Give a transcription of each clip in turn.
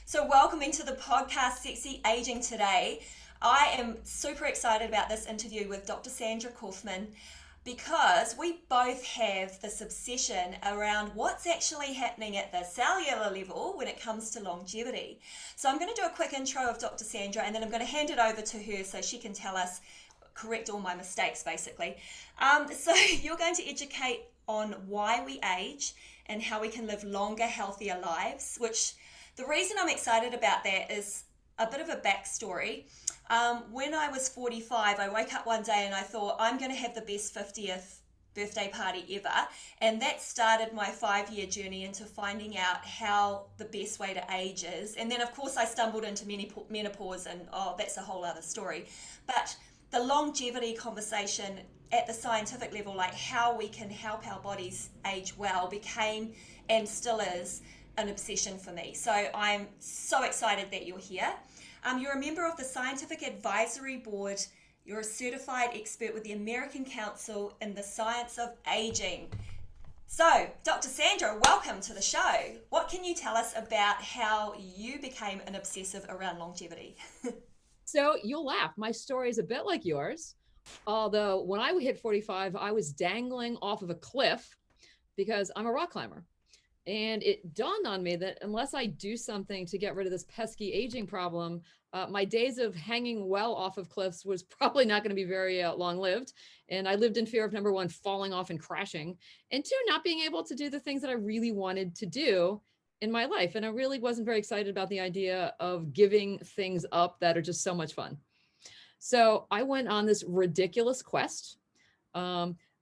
So welcome into the podcast, Sexy Aging Today. I am super excited about this interview with Dr. Sandra Kaufmann because we both have this obsession around what's actually happening at the cellular level when it comes to longevity. So I'm going to do a quick intro of Dr. Sandra and then I'm going to hand it over to her so she can tell us, correct all my mistakes basically. So you're going to educate on why we age and how we can live longer, healthier lives, which the reason I'm excited about that is a bit of a backstory. When I was 45, I woke up one day and I thought, I'm going to have the best 50th birthday party ever. And that started my 5-year journey into finding out how the best way to age is. And then, of course, I stumbled into menopause and, that's a whole other story. But the longevity conversation at the scientific level, like how we can help our bodies age well, became and still is an obsession for me. So I'm so excited that you're here. You're a member of the Scientific Advisory Board. You're a certified expert with the American Council in the Science of Aging. So, Dr. Sandra, welcome to the show. What can you tell us about how you became an obsessive around longevity? So you'll laugh. My story is a bit like yours. Although when I hit 45, I was dangling off of a cliff because I'm a rock climber. And it dawned on me that unless I do something to get rid of this pesky aging problem, my days of hanging well off of cliffs was probably not going to be very long-lived. And I lived in fear of, number one, falling off and crashing, and two, not being able to do the things that I really wanted to do in my life. And I really wasn't very excited about the idea of giving things up that are just so much fun. So I went on this ridiculous quest.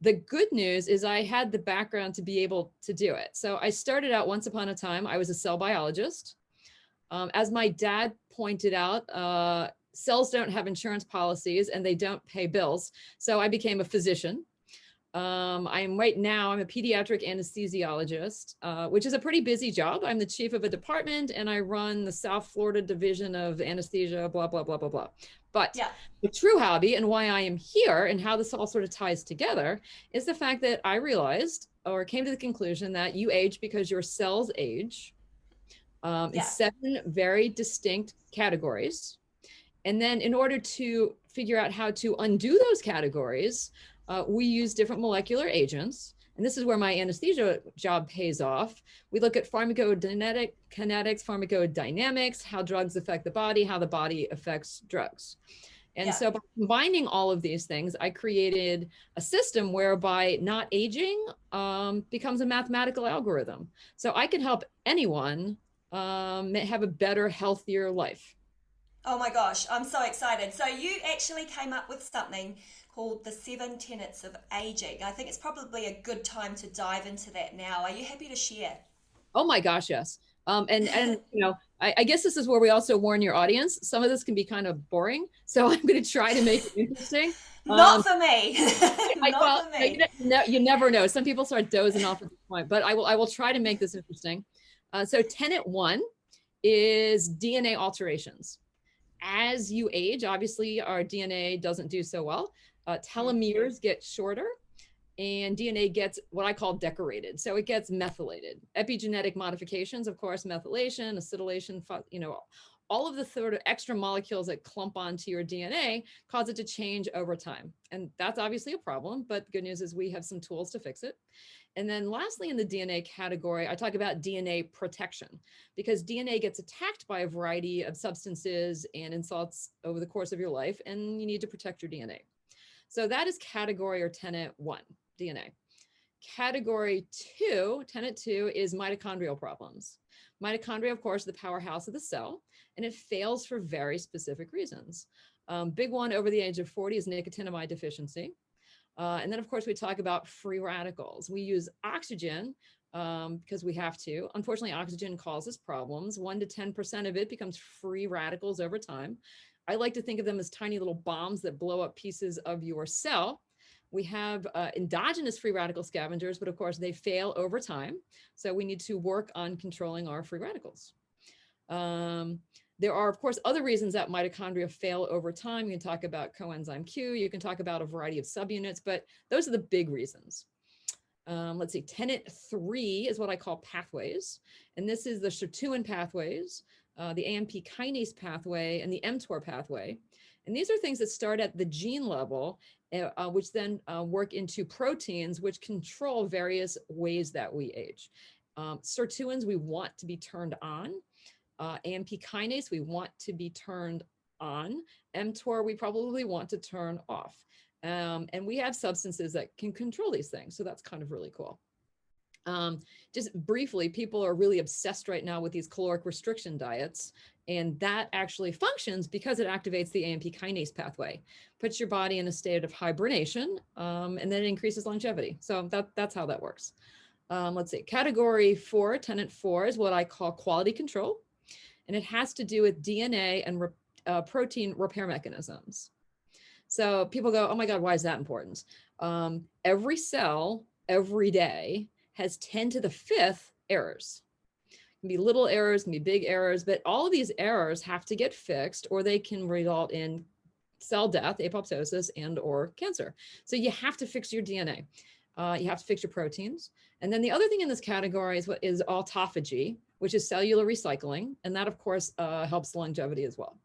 The good news is I had the background to be able to do it. So I started out once upon a time, I was a cell biologist. As my dad pointed out, cells don't have insurance policies and they don't pay bills. So I became a physician. I'm right now, I'm a pediatric anesthesiologist, which is a pretty busy job. I'm the chief of a department and I run the South Florida division of anesthesia, blah, blah, blah, blah, blah. But yeah, the true hobby and why I am here and how this all sort of ties together is the fact that I realized or came to the conclusion that you age because your cells age in 7 very distinct categories. And then in order to figure out how to undo those categories, we use different molecular agents. And this is where my anesthesia job pays off. We look at pharmacodynamics, pharmacodynamics, how drugs affect the body, how the body affects drugs. And so by combining all of these things, I created a system whereby not aging becomes a mathematical algorithm. So I can help anyone have a better, healthier life. Oh my gosh, I'm so excited. So you actually came up with something called the 7 tenets of aging. I think it's probably a good time to dive into that now. Are you happy to share? Oh my gosh, yes. And you know, I guess this is where we also warn your audience. Some of this can be kind of boring, so I'm going to try to make it interesting. Not for me. Not for me. You never know. Some people start dozing off at this point, but I will try to make this interesting. So tenet 1 is DNA alterations. As you age, obviously our DNA doesn't do so well. Telomeres get shorter and DNA gets what I call decorated. So it gets methylated. Epigenetic modifications, of course, methylation, acetylation, you know, all of the sort of extra molecules that clump onto your DNA cause it to change over time. And that's obviously a problem, but good news is we have some tools to fix it. And then lastly, in the DNA category, I talk about DNA protection because DNA gets attacked by a variety of substances and insults over the course of your life, and you need to protect your DNA. So that is category or tenet 1, DNA. Category 2, tenet 2 is mitochondrial problems. Mitochondria, of course, is the powerhouse of the cell, and it fails for very specific reasons. Big one over the age of 40 is nicotinamide deficiency. And then, of course, we talk about free radicals. We use oxygen because we have to. Unfortunately, oxygen causes problems. 1 to 10% of it becomes free radicals over time. I like to think of them as tiny little bombs that blow up pieces of your cell. We have endogenous free radical scavengers, but of course they fail over time. So we need to work on controlling our free radicals. There are, of course, other reasons that mitochondria fail over time. You can talk about coenzyme Q, you can talk about a variety of subunits, but those are the big reasons. Let's see, tenet 3 is what I call pathways. And this is the sirtuin pathways. the AMP kinase pathway, and the mTOR pathway. And these are things that start at the gene level, which then work into proteins, which control various ways that we age. Sirtuins, we want to be turned on. AMP kinase, we want to be turned on. mTOR, we probably want to turn off. And we have substances that can control these things. So that's kind of really cool. Just briefly, people are really obsessed right now with these caloric restriction diets, and that actually functions because it activates the AMP kinase pathway, puts your body in a state of hibernation, and then it increases longevity. So that's how that works. Let's see, category 4, tenet 4 is what I call quality control, and it has to do with DNA and protein repair mechanisms. So people go, oh my God, why is that important? Every cell, every day, has 10 to the 5th errors. It can be little errors, can be big errors, but all of these errors have to get fixed or they can result in cell death, apoptosis, and or cancer. So you have to fix your DNA. You have to fix your proteins. And then the other thing in this category is autophagy, which is cellular recycling. And that, of course, helps longevity as well.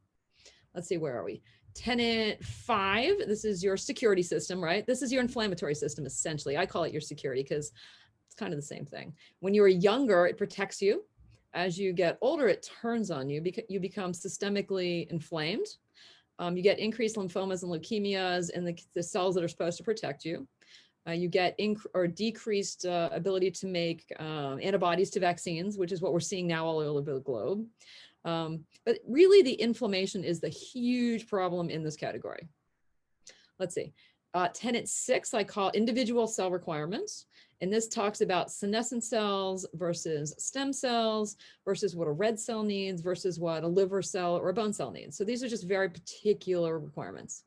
Let's see, where are we? Tenet 5, this is your security system, right? This is your inflammatory system, essentially. I call it your security because it's kind of the same thing. When you're younger, it protects you. As you get older, it turns on you because you become systemically inflamed. You get increased lymphomas and leukemias in the cells that are supposed to protect you. You get decreased ability to make antibodies to vaccines, which is what we're seeing now all over the globe. But really, the inflammation is the huge problem in this category. Let's see. Tenet 6, I call individual cell requirements. And this talks about senescent cells versus stem cells versus what a red cell needs versus what a liver cell or a bone cell needs. So these are just very particular requirements.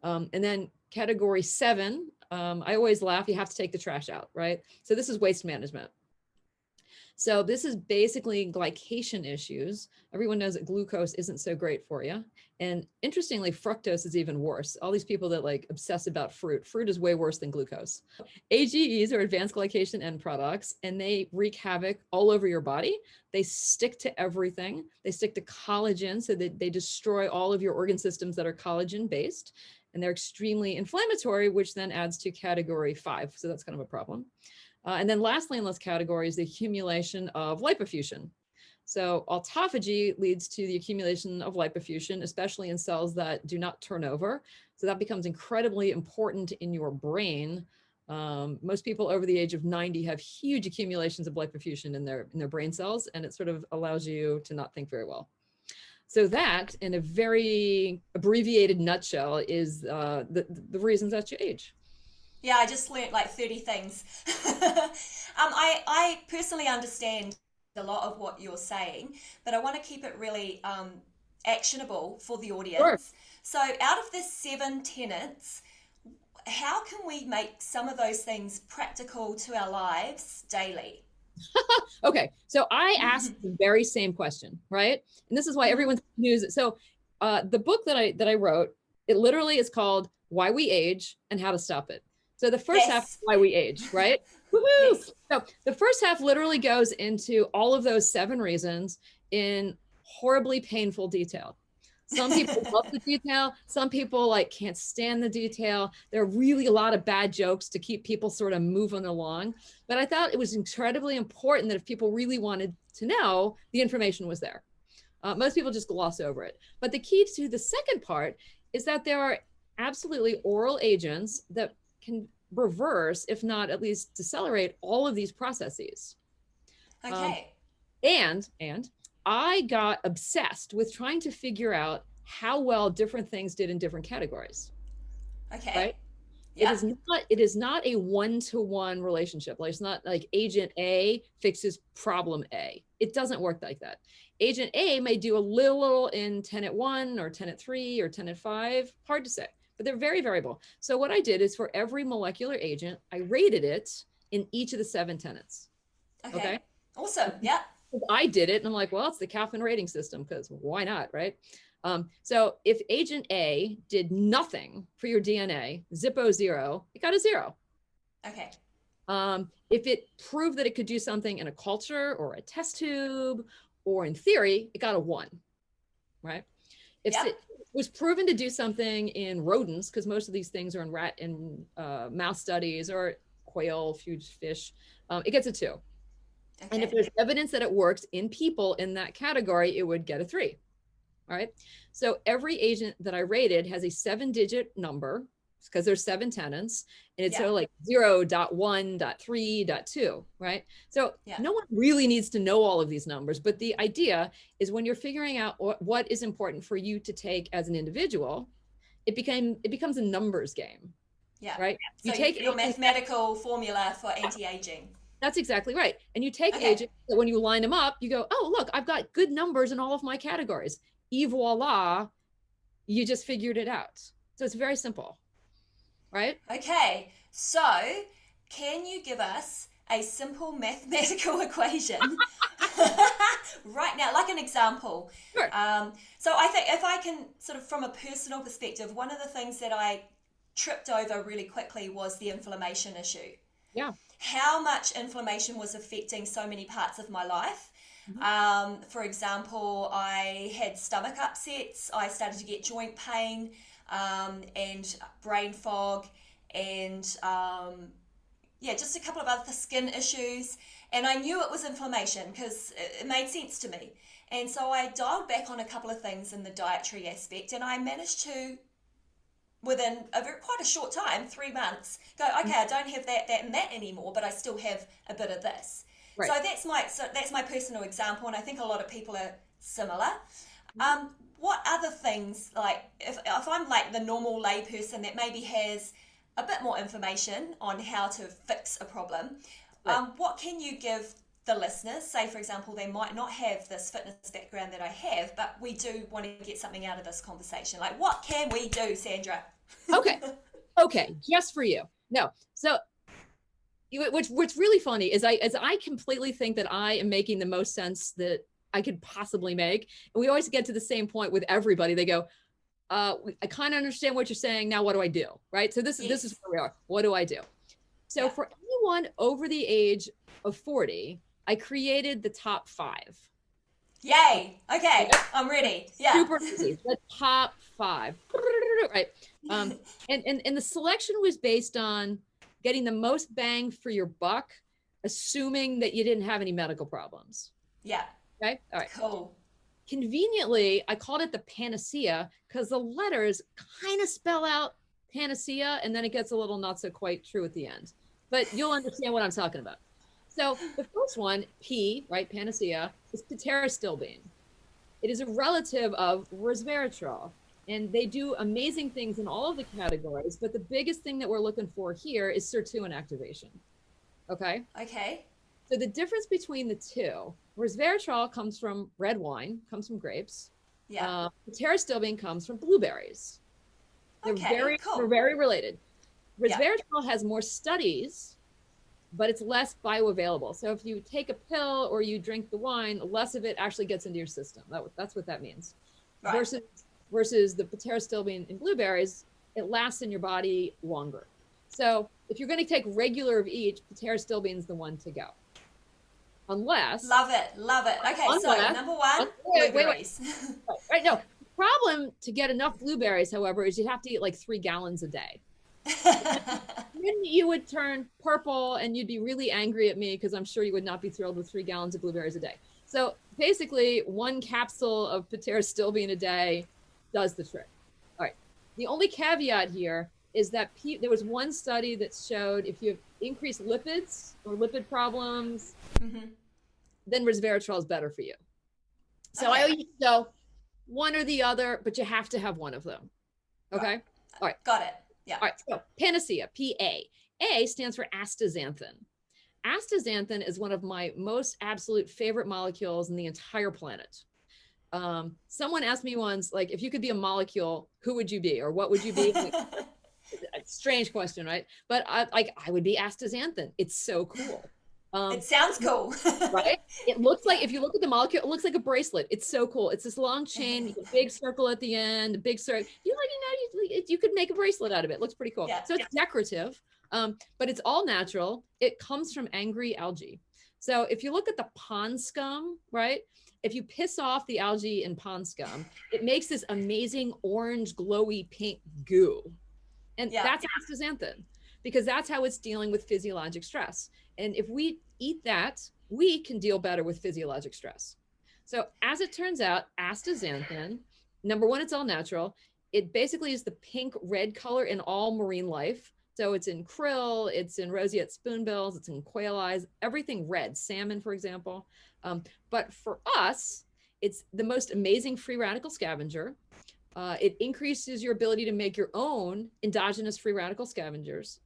And then category 7, I always laugh, you have to take the trash out, right? So this is waste management. So this is basically glycation issues. Everyone knows that glucose isn't so great for you. And interestingly, fructose is even worse. All these people that like obsess about fruit is way worse than glucose. AGEs are advanced glycation end products, and they wreak havoc all over your body. They stick to everything. They stick to collagen, so that they destroy all of your organ systems that are collagen based. And they're extremely inflammatory, which then adds to category 5. So that's kind of a problem. And then lastly in this category is the accumulation of lipofuscin. So autophagy leads to the accumulation of lipofuscin, especially in cells that do not turn over. So that becomes incredibly important in your brain. Most people over the age of 90 have huge accumulations of lipofuscin in their brain cells, and it sort of allows you to not think very well. So that, in a very abbreviated nutshell, is the reasons that you age. Yeah, I just learnt like 30 things. I personally understand a lot of what you're saying, but I want to keep it really actionable for the audience. Sure. So out of the 7 tenets, how can we make some of those things practical to our lives daily? Okay, so I asked the very same question, right? And this is why everyone's confused. So the book that I wrote, it literally is called Why We Age and How to Stop It. So the first half is why we age, right? Woohoo! Yes. So the first half literally goes into all of those 7 reasons in horribly painful detail. Some people love the detail. Some people like can't stand the detail. There are really a lot of bad jokes to keep people sort of moving along. But I thought it was incredibly important that if people really wanted to know, the information was there. Most people just gloss over it. But the key to the second part is that there are absolutely oral agents that can reverse, if not at least decelerate, all of these processes. Okay. And I got obsessed with trying to figure out how well different things did in different categories. Okay. Right? Yeah. It is not a one-to-one relationship. Like, it's not like agent A fixes problem A. It doesn't work like that. Agent A may do a little in tenet 1 or tenet 3 or tenet 5. Hard to say, but they're very variable. So what I did is for every molecular agent, I rated it in each of the 7 tenets. Okay. Awesome. Yeah. I did it, and I'm like, well, it's the Kauffman rating system, because why not, right? So if agent A did nothing for your DNA, Zippo 0, it got a 0. Okay. If it proved that it could do something in a culture or a test tube or in theory, it got a 1, right? If it was proven to do something in rodents, because most of these things are in rat and mouse studies, or quail, huge fish, it gets a 2. Okay. And if there's evidence that it works in people in that category, it would get a 3. All right. So every agent that I rated has a 7-digit number, because there's 7 tenets, and it's so like 0.1.3.2, right? So no one really needs to know all of these numbers, but the idea is when you're figuring out what is important for you to take as an individual, it becomes a numbers game. Yeah. Right. So you take your mathematical formula for anti-aging. That's exactly right. And you take agents, so when you line them up, you go, oh, look, I've got good numbers in all of my categories. Et voila, you just figured it out. So it's very simple. Right? Okay, so can you give us a simple mathematical equation right now, like an example? Sure. So I think if I can sort of from a personal perspective, one of the things that I tripped over really quickly was the inflammation issue. Yeah. How much inflammation was affecting so many parts of my life. For example, I had stomach upsets, I started to get joint pain, and brain fog, and just a couple of other skin issues. And I knew it was inflammation because it made sense to me. And so I dialed back on a couple of things in the dietary aspect, and I managed to, within quite a short time, 3 months, go, okay, I don't have that, and that anymore, but I still have a bit of this. Right. So that's my personal example, and I think a lot of people are similar. What other things, like if I'm like the normal lay person that maybe has a bit more information on how to fix a problem, what can you give the listeners? Say, for example, they might not have this fitness background that I have, but we do want to get something out of this conversation. Like, what can we do, Sandra? Okay, just for you. No, so what's really funny is I completely think that I am making the most sense that I could possibly make. And we always get to the same point with everybody. They go, I kind of understand what you're saying. Now, what do I do? Right. So this is where we are. What do I do? So for anyone over the age of 40, I created the top 5. Yay. Okay. I'm ready. Yeah. Super easy. The top 5. Right. And the selection was based on getting the most bang for your buck, assuming that you didn't have any medical problems. Yeah. Okay. All right. Cool. Conveniently, I called it the panacea because the letters kind of spell out panacea, and then it gets a little not so quite true at the end. But you'll understand what I'm talking about. So the first one, P, right, panacea, is pterodactyl. It is a relative of resveratrol, and they do amazing things in all of the categories. But the biggest thing that we're looking for here is sirtuin activation. Okay. Okay. So the difference between the two, resveratrol comes from red wine, comes from grapes. Yeah. Pterodactyl comes from blueberries. They're very related. Resveratrol has more studies, but it's less bioavailable. So if you take a pill or you drink the wine, less of it actually gets into your system. That's what that means. Right. Versus the pterodactyl in blueberries, it lasts in your body longer. So if you're going to take regular of each, pterodactyl is the one to go. Unless. Love it. Okay, so number 1, blueberries. Right. No, the problem to get enough blueberries, however, is you have to eat like 3 gallons a day. Then you would turn purple and you'd be really angry at me because I'm sure you would not be thrilled with 3 gallons of blueberries a day. So basically 1 capsule of pterodactyl a day does the trick. All right. The only caveat here is that there was one study that showed if you have increased lipids or lipid problems, then resveratrol is better for you. So I always go one or the other, but you have to have one of them. Okay. Right. All right. Got it. Yeah. All right. So panacea, PA. A stands for astaxanthin. Astaxanthin is one of my most absolute favorite molecules in the entire planet. Someone asked me once, like, if you could be a molecule, who would you be, or what would you be? Strange question, right? But I would be astaxanthin. It's so cool. It sounds cool. Right? It looks like, if you look at the molecule, it looks like a bracelet. It's so cool. It's this long chain, a big circle at the end, a big circle. You could make a bracelet out of it. It looks pretty cool. Yeah. So it's decorative, but it's all natural. It comes from angry algae. So if you look at the pond scum, right? If you piss off the algae in pond scum, it makes this amazing orange, glowy pink goo. And that's astaxanthin, because that's how it's dealing with physiologic stress. And if we eat that, we can deal better with physiologic stress. So as it turns out, astaxanthin, number one, it's all natural. It basically is the pink red color in all marine life. So it's in krill, it's in roseate spoonbills, it's in quail eyes, everything red, salmon, for example. But for us, it's the most amazing free radical scavenger. It increases your ability to make your own endogenous free radical scavengers,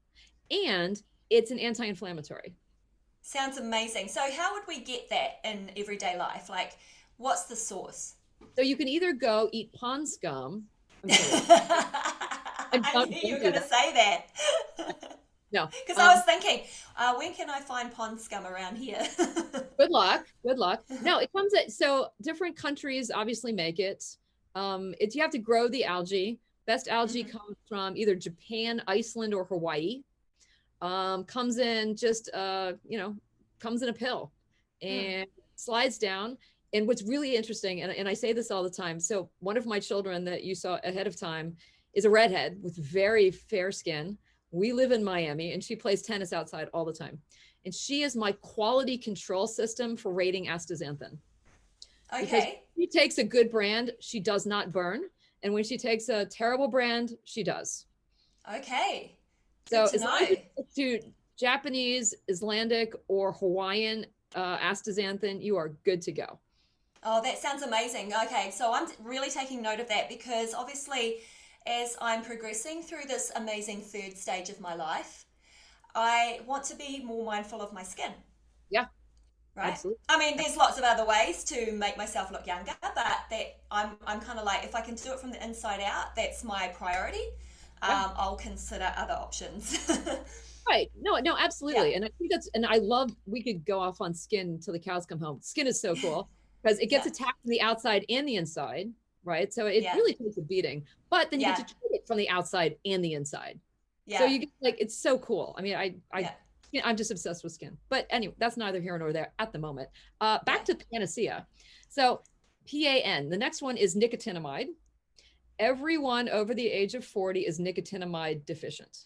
and it's an anti-inflammatory. Sounds amazing. So how would we get that in everyday life? Like, what's the source? So you can either go eat pond scum. I knew you were going to say that. No, because I was thinking, when can I find pond scum around here? Good luck. Good luck. No, it comes at, so different countries obviously make it. You have to grow the algae. Best algae comes from either Japan, Iceland, or Hawaii. Comes in just, comes in a pill and slides down. And what's really interesting, and I say this all the time. So one of my children that you saw ahead of time is a redhead with very fair skin. We live in Miami and she plays tennis outside all the time. And she is my quality control system for rating astaxanthin. Okay. Because she takes a good brand, she does not burn. And when she takes a terrible brand, she does. Okay. So as long as it's to Japanese, Icelandic, or Hawaiian astaxanthin, you are good to go. Oh, that sounds amazing. Okay, so I'm really taking note of that because obviously as I'm progressing through this amazing third stage of my life, I want to be more mindful of my skin. Yeah. Right. Absolutely. I mean, there's lots of other ways to make myself look younger, but that I'm kind of like, if I can do it from the inside out, that's my priority. I'll consider other options. Right. No, absolutely. Yeah. And I think we could go off on skin until the cows come home. Skin is so cool because it gets attacked from the outside and the inside, right? So it really takes a beating, but then you get to treat it from the outside and the inside. Yeah. So you get it's so cool. I mean, I'm just obsessed with skin, but anyway, that's neither here nor there at the moment. Back to panacea. So PAN, the next one is nicotinamide. Everyone over the age of 40 is nicotinamide deficient.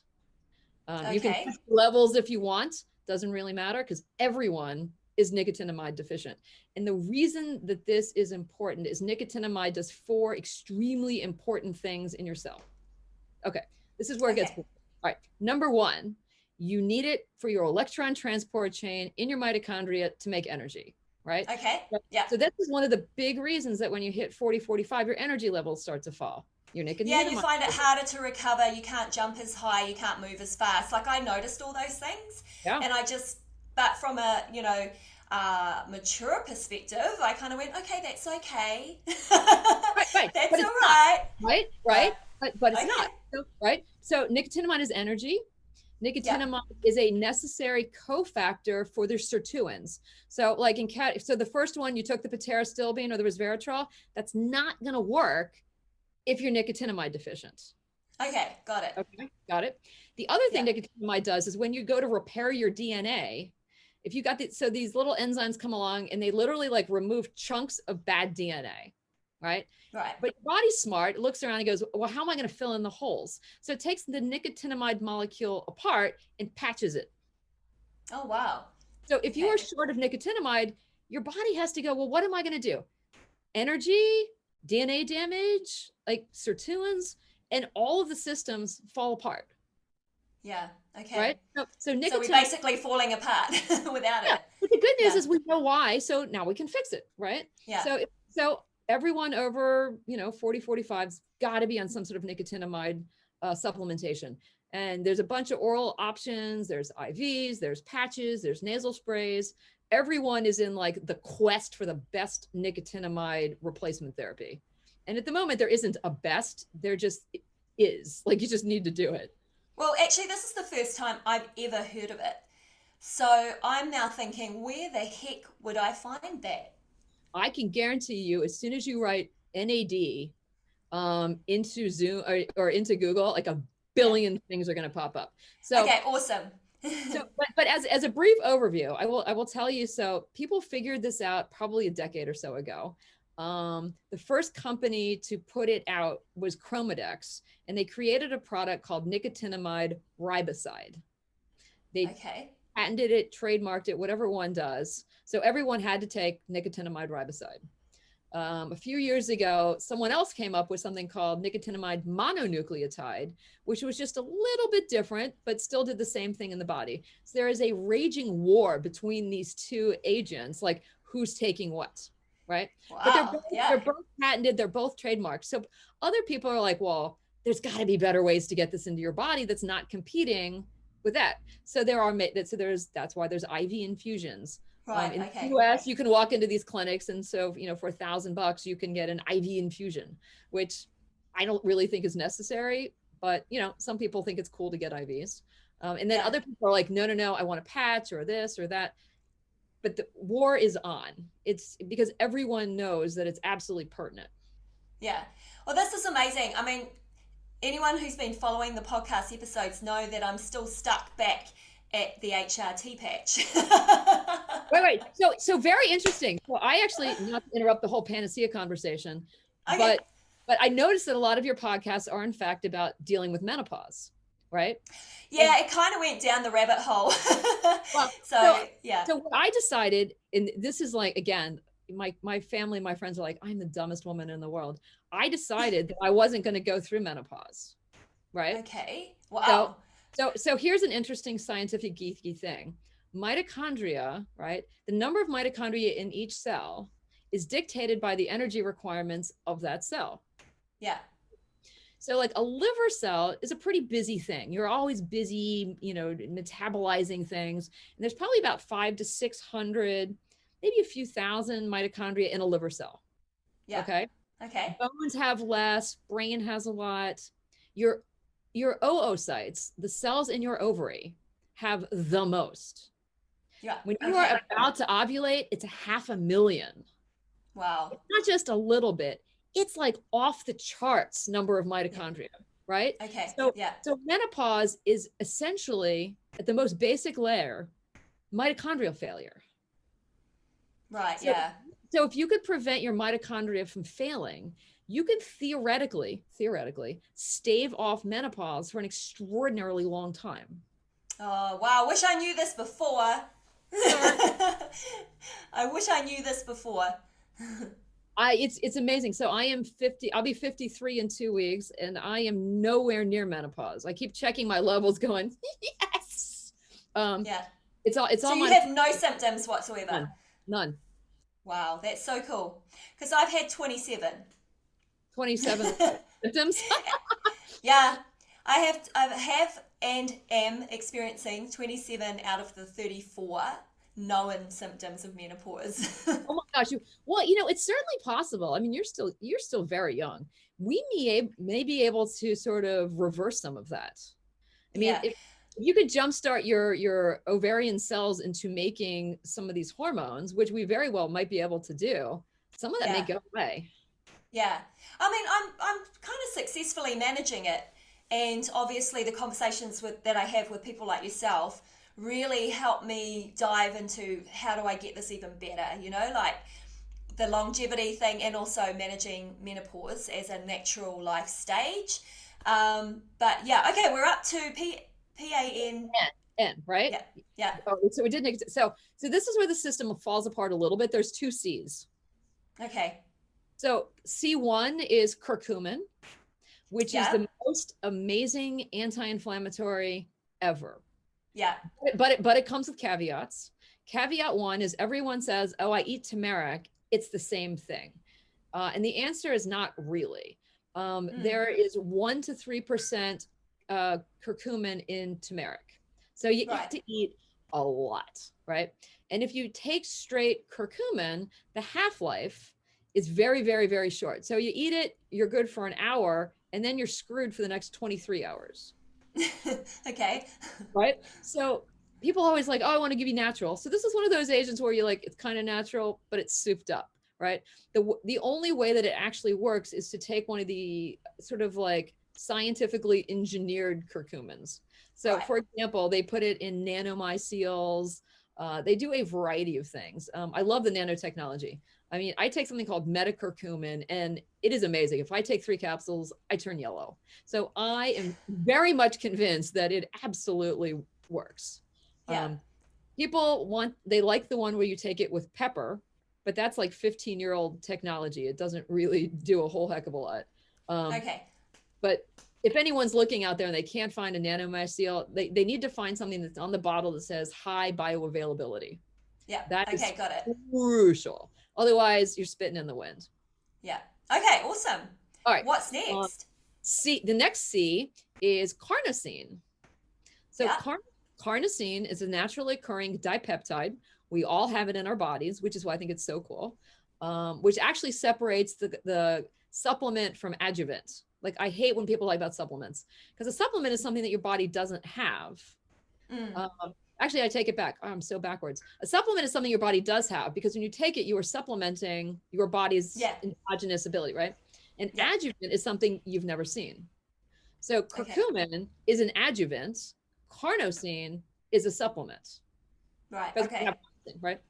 You can test levels if you want, doesn't really matter because everyone is nicotinamide deficient. And the reason that this is important is nicotinamide does 4 extremely important things in your cell. Okay, this is where it gets cool. All right, number 1, you need it for your electron transport chain in your mitochondria to make energy, right? Okay, yeah. So this is one of the big reasons that when you hit 40, 45, your energy levels start to fall. You find it harder to recover. You can't jump as high. You can't move as fast. Like I noticed all those things, and but from a mature perspective, I kind of went, okay, that's okay. Right. That's all right. Right. But it's not. Right. So nicotinamide is energy. Nicotinamide is a necessary cofactor for their sirtuins. So like so the first one, you took the pterostyl or the resveratrol, that's not going to work if you're nicotinamide deficient. Okay, got it. Okay, got it. The other thing nicotinamide does is when you go to repair your DNA, if you got these little enzymes come along and they literally remove chunks of bad DNA, right? Right. But your body's smart, it looks around and goes, well, how am I going to fill in the holes? So it takes the nicotinamide molecule apart and patches it. Oh, wow. So if you are short of nicotinamide, your body has to go, well, what am I going to do? Energy, DNA damage, sirtuins, and all of the systems fall apart. Yeah. Okay. Right. So we're basically falling apart without it. But the good news is we know why. So now we can fix it. Right. Yeah. So everyone over, 40, 45's got to be on some sort of nicotinamide supplementation. And there's a bunch of oral options. There's IVs, there's patches, there's nasal sprays. Everyone is in the quest for the best nicotinamide replacement therapy. And at the moment, there isn't a best, there just is. You just need to do it. Well, actually, this is the first time I've ever heard of it. So I'm now thinking, where the heck would I find that? I can guarantee you, as soon as you write NAD into Zoom or into Google, a billion things are going to pop up. So okay, awesome. So, but as a brief overview, I will tell you. So people figured this out probably a decade or so ago. The first company to put it out was Chromadex, and they created a product called nicotinamide riboside. They Okay. patented it, trademarked it, whatever one does. So everyone had to take nicotinamide riboside. A few years ago, someone else came up with something called nicotinamide mononucleotide, which was just a little bit different, but still did the same thing in the body. So there is a raging war between these two agents, like who's taking what, right? But Wow. they're Yeah. both patented, they're both trademarked. So other people are like, well, there's got to be better ways to get this into your body that's not competing with that. So that's why there's IV infusions. Right. In the Okay. US, you can walk into these clinics, and so for $1,000, you can get an IV infusion, which I don't really think is necessary, but some people think it's cool to get IVs. And then Yeah. other people are like, no, no, no, I want a patch or this or that. But the war is on. It's because everyone knows that it's absolutely pertinent. Yeah. Well, this is amazing. I mean, anyone who's been following the podcast episodes know that I'm still stuck back at the HRT patch. Wait. So very interesting. So I actually, not to interrupt the whole panacea conversation, Okay. but I noticed that a lot of your podcasts are in fact about dealing with menopause, right? Yeah, it kind of went down the rabbit hole. Well, So, yeah. So what I decided, and this is like, again, my family, my friends are like, I'm the dumbest woman in the world. I decided that I wasn't going to go through menopause, right? Okay. Wow. So here's an interesting scientific geeky thing. Mitochondria, right? The number of mitochondria in each cell is dictated by the energy requirements of that cell. Yeah. So like a liver cell is a pretty busy thing. You're always busy, metabolizing things. And there's probably about 500 to 600, maybe a few thousand mitochondria in a liver cell. Yeah. Okay. Okay. Bones have less, brain has a lot. Your oocytes, the cells in your ovary, have the most. Yeah. When you Okay. are about to ovulate, it's 500,000. Wow. It's not just a little bit. It's like off the charts number of mitochondria, right? Okay. So, Yeah. so menopause is essentially, at the most basic layer, mitochondrial failure. Right. So, Yeah. so if you could prevent your mitochondria from failing, you can theoretically stave off menopause for an extraordinarily long time. Oh, wow. Wish I knew this before. I wish I knew this before. It's amazing. So I am 50, I'll be 53 in 2 weeks, and I am nowhere near menopause. I keep checking my levels going, yes. Yeah. It's all So you my have no symptoms whatsoever? none. Wow, that's so cool. Because I've had 27. 27 symptoms. Yeah, I have and am experiencing 27 out of the 34 known symptoms of menopause. Oh my gosh. It's certainly possible. I mean, you're still very young. We may be able to sort of reverse some of that. I mean, Yeah. if you could jumpstart your ovarian cells into making some of these hormones, which we very well might be able to do, some of that may Yeah. go away. Yeah. I mean, I'm kind of successfully managing it, and obviously the conversations that I have with people like yourself really help me dive into how do I get this even better, like the longevity thing, and also managing menopause as a natural life stage. But yeah, okay, we're up to PAN. N, right? Yeah. Yeah. Oh, so we didn't. So this is where the system falls apart a little bit. There's 2 C's. Okay. So C1 is curcumin, which is Yeah. the most amazing anti-inflammatory ever. Yeah. But it comes with caveats. Caveat 1 is everyone says, oh, I eat turmeric. It's the same thing. And the answer is not really. There is 1 to 3% curcumin in turmeric. So you Right. have to eat a lot, right? And if you take straight curcumin, the half-life is very, very, very short. So you eat it, you're good for an hour, and then you're screwed for the next 23 hours. Okay. Right? So people always like, oh, I want to give you natural. So this is one of those agents where you're like, it's kind of natural, but it's souped up, right? The only way that it actually works is to take one of the sort of like scientifically engineered curcumins. So Right. for example, they put it in nanomycels. They do a variety of things. I love the nanotechnology. I mean, I take something called metacurcumin, and it is amazing. If I take 3 capsules, I turn yellow. So I am very much convinced that it absolutely works. Yeah. People they like the one where you take it with pepper, but that's like 15-year-old technology. It doesn't really do a whole heck of a lot. Okay. But if anyone's looking out there and they can't find a nanomycel, they need to find something that's on the bottle that says high bioavailability. Yeah. That is Okay, got it. crucial. Otherwise, you're spitting in the wind. Yeah. Okay, awesome. All right. What's next? The next C is carnosine. So Yeah. carnosine is a naturally occurring dipeptide. We all have it in our bodies, which is why I think it's so cool, which actually separates the supplement from adjuvant. Like, I hate when people talk about supplements, because a supplement is something that your body doesn't have. Actually, I take it back. Oh, I'm so backwards. A supplement is something your body does have, because when you take it, you are supplementing your body's endogenous ability, right? And adjuvant is something you've never seen. So curcumin is an adjuvant. Carnosine is a supplement. Right. Okay. Right.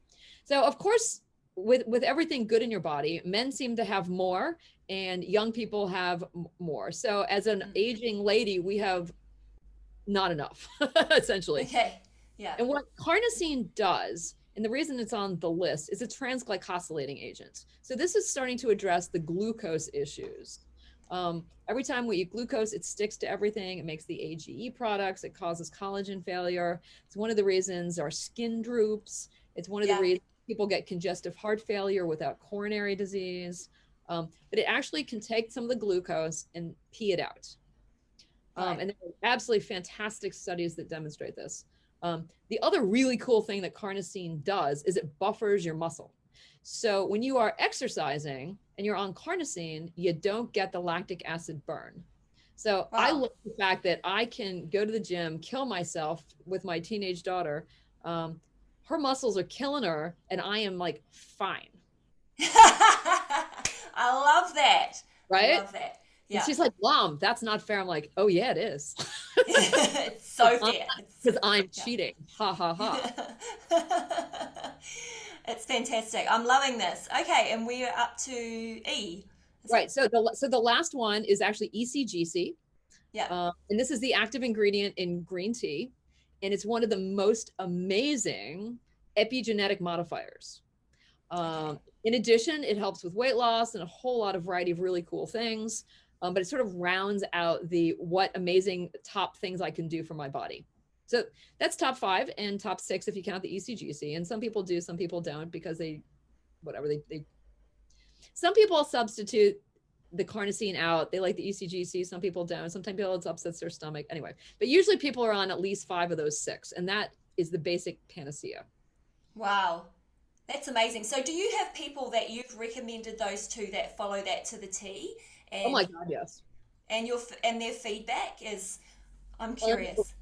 So of course, with everything good in your body, men seem to have more, and young people have more. So as an aging lady, we have not enough, essentially. Okay. Yeah. And what carnosine does, and the reason it's on the list, is a transglycosylating agent. So this is starting to address the glucose issues. Every time we eat glucose, it sticks to everything. It makes the AGE products. It causes collagen failure. It's one of the reasons our skin droops. It's one of the reasons people get congestive heart failure without coronary disease. But it actually can take some of the glucose and pee it out. And there are absolutely fantastic studies that demonstrate this. The other really cool thing that carnosine does is it buffers your muscle. So when you are exercising and you're on carnosine, you don't get the lactic acid burn. So I love the fact that I can go to the gym, kill myself with my teenage daughter. Her muscles are killing her, and I am like fine. I love that. Right? I love that. Yeah. And she's like, Mom, that's not fair. I'm like, oh yeah, it is. It's so fair. Because I'm cheating. Ha ha ha. It's fantastic. I'm loving this. Okay, and we're up to E. Right. So the last one is actually ECGC. Yeah. And this is the active ingredient in green tea, and it's one of the most amazing epigenetic modifiers. In addition, it helps with weight loss and a whole lot of variety of really cool things. But it sort of rounds out what amazing top things I can do for my body. So that's top 5 and top 6 if you count the ECGC. And some people do, some people don't, because some people substitute the carnosine out. They like the ECGC. Some people don't. Sometimes people, it upsets their stomach. Anyway, but usually people are on at least 5 of those 6, and that is the basic panacea. Wow. That's amazing. So do you have people that you've recommended those to that follow that to the T? And, oh my God, yes. And their feedback is, I'm curious.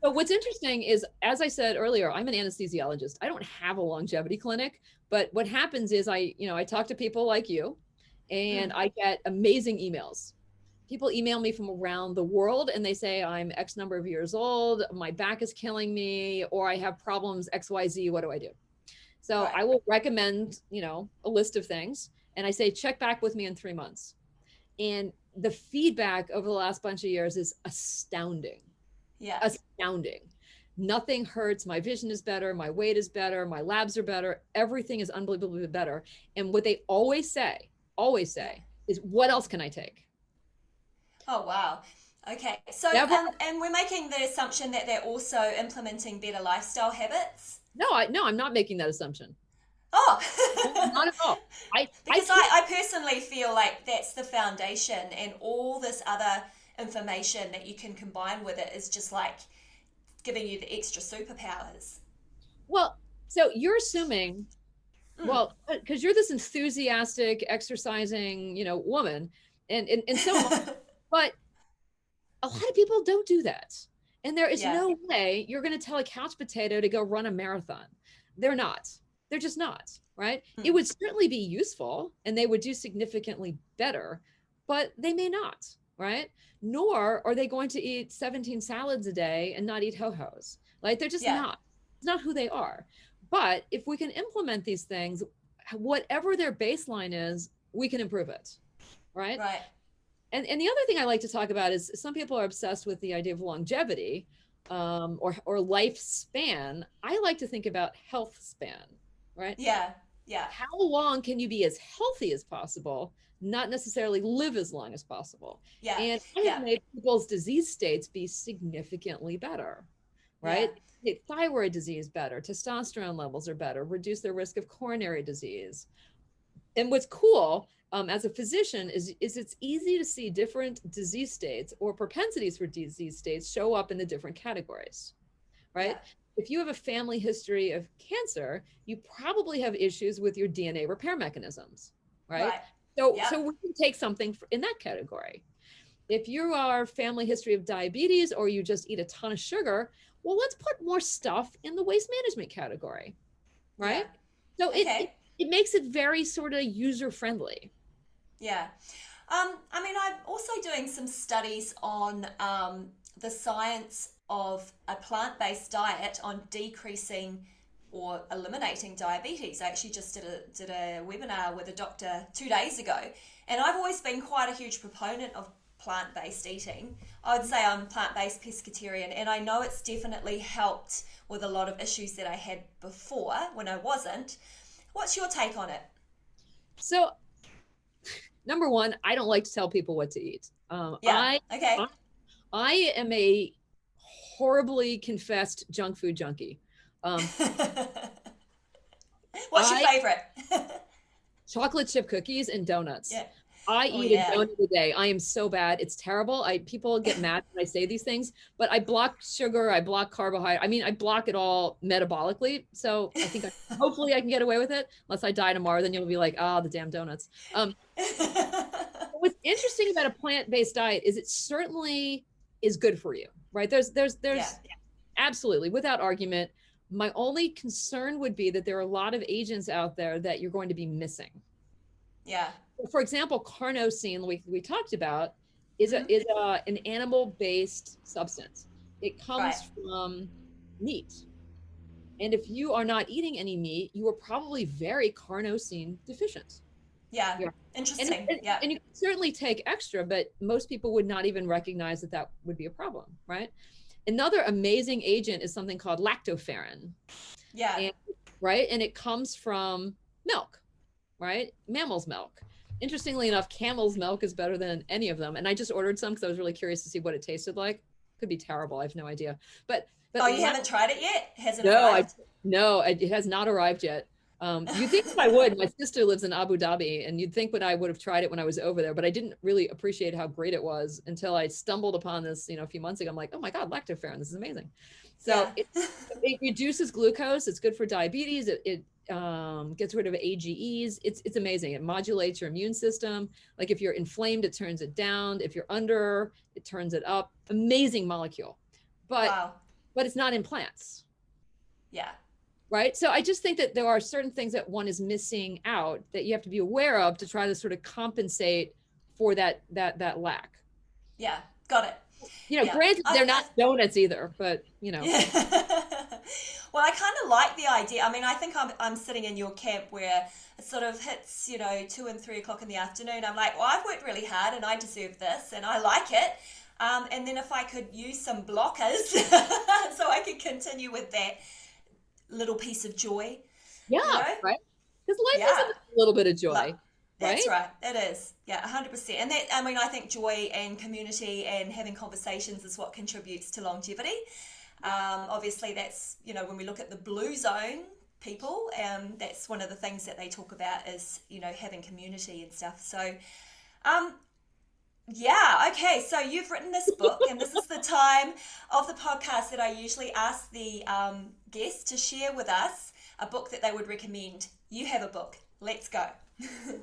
So what's interesting is, as I said earlier, I'm an anesthesiologist. I don't have a longevity clinic, but what happens is I talk to people like you, and I get amazing emails. People email me from around the world, and they say, I'm X number of years old, my back is killing me, or I have problems XYZ, what do I do? So I will recommend, a list of things, and I say, check back with me in 3 months. And the feedback over the last bunch of years is astounding. Yeah. Astounding. Nothing hurts. My vision is better. My weight is better. My labs are better. Everything is unbelievably better. And what they always say is, what else can I take? Oh, wow. Okay. So, and we're making the assumption that they're also implementing better lifestyle habits? No, I'm not making that assumption. Oh, not at all. Because I personally feel like that's the foundation, and all this other information that you can combine with it is just like giving you the extra superpowers. Well, so you're assuming, well, because you're this enthusiastic, exercising, woman, and so on, but a lot of people don't do that. And there is no way you're going to tell a couch potato to go run a marathon. They're not. They're just not, right? It would certainly be useful, and they would do significantly better, but they may not, right? Nor are they going to eat 17 salads a day and not eat ho-hos. Like, they're just Yeah. not. It's not who they are. But if we can implement these things, whatever their baseline is, we can improve it, right? Right. And the other thing I like to talk about is some people are obsessed with the idea of longevity, or lifespan. I like to think about health span, right? Yeah. Yeah. How long can you be as healthy as possible, not necessarily live as long as possible? Yeah. And I have Yeah. made people's disease states be significantly better, right? Yeah. Thyroid disease better, testosterone levels are better, reduce their risk of coronary disease. And what's cool, as a physician is it's easy to see different disease states or propensities for disease states show up in the different categories, right? Yeah. If you have a family history of cancer, you probably have issues with your DNA repair mechanisms, right? Right. So, Yeah. so we can take something in that category. If you are family history of diabetes, or you just eat a ton of sugar, well, let's put more stuff in the waste management category, right? Yeah. So Okay. it makes it very sort of user friendly. Yeah. I mean, I'm also doing some studies on the science of a plant-based diet on decreasing or eliminating diabetes. I actually just did a webinar with a doctor 2 days ago, and I've always been quite a huge proponent of plant-based eating. I would say I'm plant-based pescatarian, and I know it's definitely helped with a lot of issues that I had before when I wasn't. What's your take on it? So, number one, I don't like to tell people what to eat. Yeah. Okay. I am a horribly confessed junk food junkie. What's your favorite? Chocolate chip cookies and donuts. Yeah. I Oh, eat yeah. a donut a day. I am so bad. It's terrible. People get mad when I say these things, but I block sugar. I block carbohydrate. I mean, I block it all metabolically. So I think hopefully I can get away with it, unless I die tomorrow. Then you'll be like, ah, the damn donuts. What's interesting about a plant-based diet is it certainly is good for you, right? There's Yeah. absolutely, without argument. My only concern would be that there are a lot of agents out there that you're going to be missing. Yeah. For example, carnosine, we talked about, is an animal-based substance. It comes Right. from meat. And if you are not eating any meat, you are probably very carnosine deficient. Yeah. Yeah. Interesting. And Yeah. you can certainly take extra, but most people would not even recognize that that would be a problem, right? Another amazing agent is something called lactoferrin. Yeah. And, right? And it comes from milk, right? Mammal's milk. Interestingly enough, camel's milk is better than any of them. And I just ordered some because I was really curious to see what it tasted like. Could be terrible. I have no idea. But Oh, you haven't tried it yet? Hasn't no, arrived? no, it has not arrived yet. You'd think I would. My sister lives in Abu Dhabi, and you'd think I would have tried it when I was over there, but I didn't really appreciate how great it was until I stumbled upon this, a few months ago. I'm like, oh my God, lactoferrin, this is amazing. So Yeah. it reduces glucose. It's good for diabetes. It gets rid of AGEs. It's amazing. It modulates your immune system. Like if you're inflamed, it turns it down. If you're under, it turns it up. Amazing molecule. Wow. But it's not in plants. Yeah. Right. So I just think that there are certain things that one is missing out that you have to be aware of to try to sort of compensate for that lack. Yeah. Got it. Yeah. Granted, they're not donuts either, but Yeah. Well, I kind of like the idea. I mean, I think I'm sitting in your camp where it sort of hits, 2 and 3 o'clock in the afternoon. I'm like, well, I've worked really hard and I deserve this and I like it. And then if I could use some blockers so I could continue with that little piece of joy. Yeah, right. Because life is a little bit of joy. That's right. It is. Yeah, 100%. And that, I mean, I think joy and community and having conversations is what contributes to longevity. Obviously, that's, when we look at the blue zone people, that's one of the things that they talk about is, having community and stuff. So, yeah, okay. So you've written this book, and this is the time of the podcast that I usually ask the guests to share with us a book that they would recommend. You have a book. Let's go.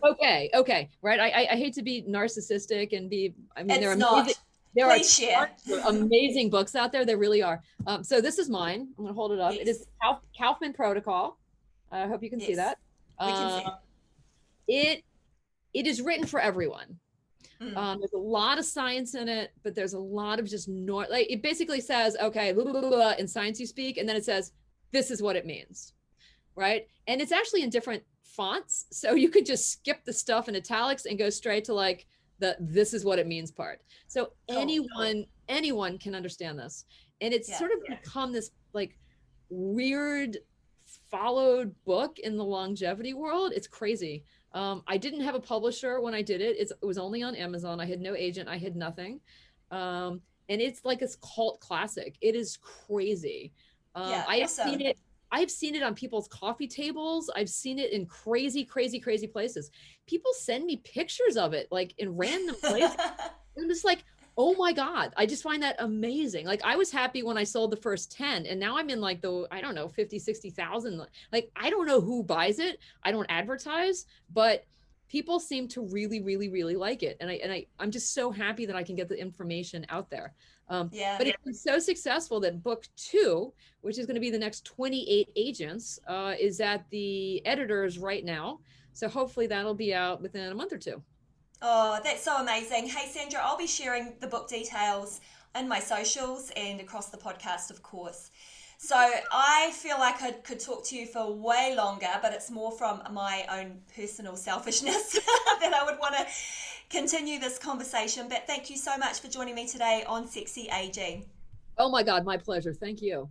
Okay. Right. I hate to be narcissistic and there are amazing books out there. There really are. So this is mine. I'm going to hold it up. Yes. It is Kauffman Protocol. I hope you can see that. We can see it is written for everyone. There's a lot of science in it, but there's a lot of just like it basically says, okay, blah, blah, blah, blah, in science you speak, and then it says, this is what it means, right? And it's actually in different fonts. So you could just skip the stuff in italics and go straight to like the this is what it means part. So anyone can understand this. And it's sort of become this like weird followed book in the longevity world. It's crazy. I didn't have a publisher when I did it. It was only on Amazon. I had no agent. I had nothing. And it's like this cult classic. It is crazy. I have seen it on people's coffee tables. I've seen it in crazy, crazy, crazy places. People send me pictures of it, like in random places. I'm just like, oh my God, I just find that amazing. Like I was happy when I sold the first 10 and now I'm in like I don't know, 50, 60,000. Like, I don't know who buys it. I don't advertise, but people seem to really, really, really like it. And I'm just so happy that I can get the information out there. But it's been so successful that book 2, which is going to be the next 28 agents, is at the editors right now. So hopefully that'll be out within a month or 2. Oh, that's so amazing. Hey, Sandra, I'll be sharing the book details in my socials and across the podcast, of course. So I feel like I could talk to you for way longer, but it's more from my own personal selfishness that I would want to continue this conversation. But thank you so much for joining me today on Sexy Aging. Oh my God, my pleasure. Thank you.